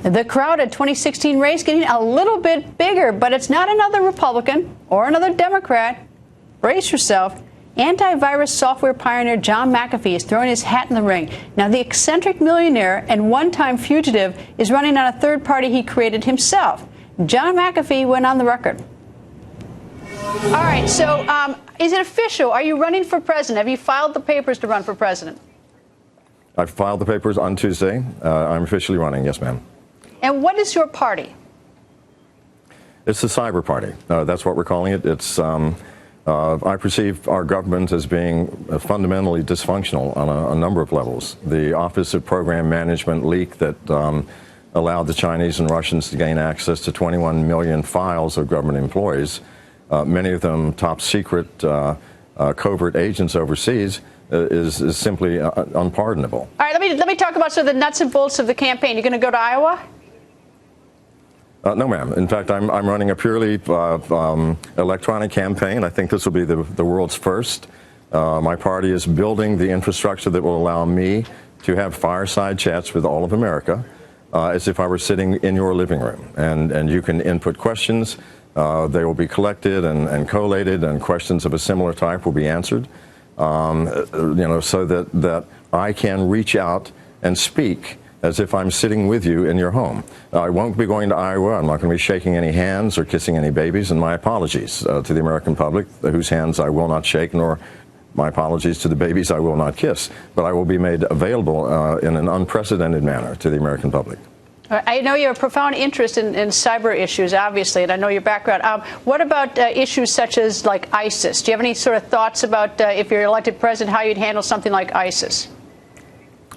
The crowded 2016 race getting a little bit bigger, but it's not another Republican or another Democrat. Brace yourself. Antivirus software pioneer John McAfee is throwing his hat in the ring. Now, the eccentric millionaire and one-time fugitive is running on a third party he created himself. John McAfee went on the record. All right, so is it official? Are you running for president? Have you filed the papers to run for president? I filed the papers on Tuesday. I'm officially running, yes, ma'am. And what is your party? It's the Cyber Party. That's what we're calling it. It's I perceive our government as being fundamentally dysfunctional on a number of levels. The Office of Program Management leak that allowed the Chinese and Russians to gain access to 21 million files of government employees, many of them top secret covert agents overseas, is simply unpardonable. All right, let me talk about sort of the nuts and bolts of the campaign. You're going to go to Iowa? No, ma'am. In fact, I'm running a purely electronic campaign. I think this will be the world's first. My party is building the infrastructure that will allow me to have fireside chats with all of America as if I were sitting in your living room. And you can input questions. They will be collected and collated, and questions of a similar type will be answered, so that I can reach out and speak as if I'm sitting with you in your home. I won't be going to Iowa. I'm not going to be shaking any hands or kissing any babies, and my apologies to the American public, whose hands I will not shake, nor my apologies to the babies I will not kiss. But I will be made available in an unprecedented manner to the American public. I know you have a profound interest in cyber issues, obviously, and I know your background. What about issues such as like ISIS? Do you have any sort of thoughts about if you're elected president, how you'd handle something like ISIS?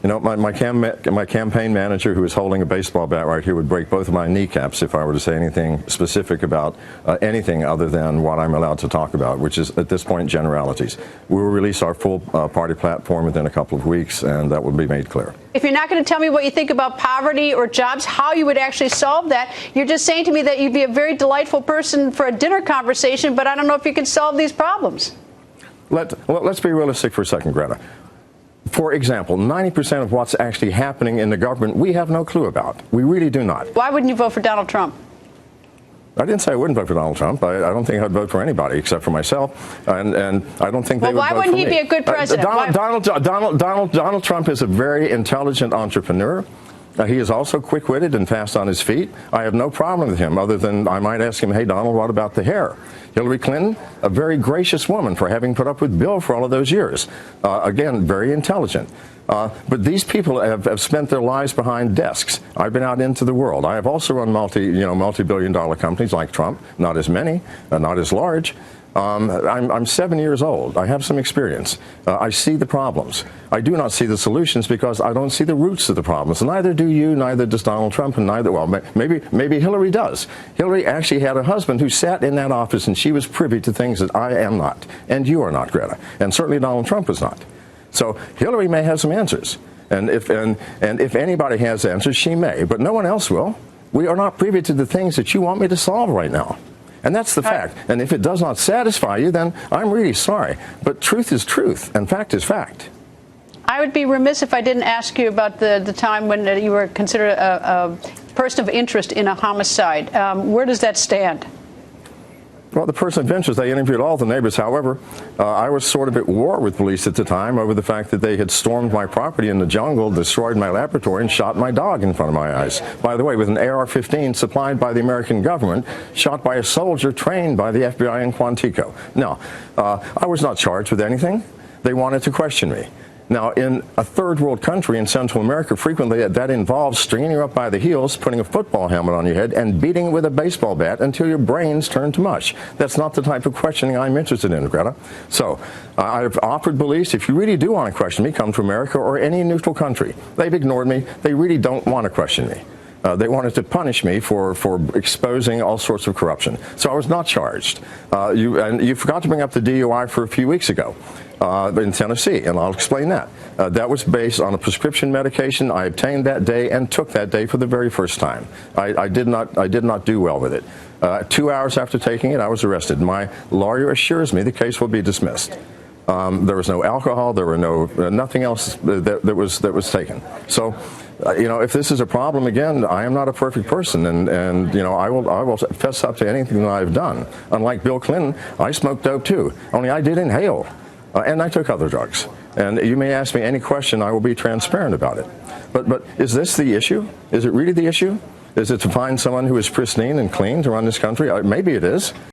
You know, my campaign manager, who is holding a baseball bat right here, would break both of my kneecaps if I were to say anything specific about anything other than what I'm allowed to talk about, which is, at this point, generalities. We will release our full party platform within a couple of weeks, and that will be made clear. If you're not going to tell me what you think about poverty or jobs, how you would actually solve that, you're just saying to me that you'd be a very delightful person for a dinner conversation, but I don't know if you can solve these problems. Let's be realistic for a second, Greta. For example, 90% of what's actually happening in the government, we have no clue about. We really do not. Why wouldn't you vote for Donald Trump? I didn't say I wouldn't vote for Donald Trump. I don't think I'd vote for anybody except for myself. And I don't think they would vote for me. Why wouldn't he be a good president? Donald Trump is a very intelligent entrepreneur. He is also quick-witted and fast on his feet. I have no problem with him, other than I might ask him, hey, Donald, what about the hair? Hillary Clinton, a very gracious woman for having put up with Bill for all of those years. Again, very intelligent. But these people have spent their lives behind desks. I've been out into the world. I have also run multi-billion-dollar companies like Trump. Not as many, not as large. I'm 7 years old. I have some experience. I see the problems. I do not see the solutions because I don't see the roots of the problems. Neither do you, neither does Donald Trump, and neither, well, maybe Hillary does. Hillary actually had a husband who sat in that office, and she was privy to things that I am not, and you are not, Greta, and certainly Donald Trump is not. So Hillary may have some answers, and if anybody has answers, she may, but no one else will. We are not privy to the things that you want me to solve right now. And that's the fact. And if it does not satisfy you, then I'm really sorry. But truth is truth, and fact is fact. I would be remiss if I didn't ask you about the time when you were considered a person of interest in a homicide. Where does that stand? Well, the person of interest, I interviewed all the neighbors. However, I was sort of at war with police at the time over the fact that they had stormed my property in the jungle, destroyed my laboratory, and shot my dog in front of my eyes. By the way, with an AR-15 supplied by the American government, shot by a soldier trained by the FBI in Quantico. Now, I was not charged with anything. They wanted to question me. Now, in a third world country in Central America, frequently that involves stringing you up by the heels, putting a football helmet on your head, and beating it with a baseball bat until your brains turn to mush. That's not the type of questioning I'm interested in, Greta. So I've offered police, if you really do want to question me, come to America or any neutral country. They've ignored me. They really don't want to question me. They wanted to punish me for exposing all sorts of corruption. So I was not charged. You forgot to bring up the DUI for a few weeks ago in Tennessee, and I'll explain that. That was based on a prescription medication I obtained that day and took that day for the very first time. I did not do well with it. 2 hours after taking it, I was arrested. My lawyer assures me the case will be dismissed. There was no alcohol. There were nothing else that was taken. So if this is a problem, again, I am not a perfect person, and I will fess up to anything that I've done. Unlike Bill Clinton, I smoked dope too, only I did inhale, and I took other drugs. And you may ask me any question, I will be transparent about it. But is this the issue? Is it really the issue? Is it to find someone who is pristine and clean to run this country? Maybe it is.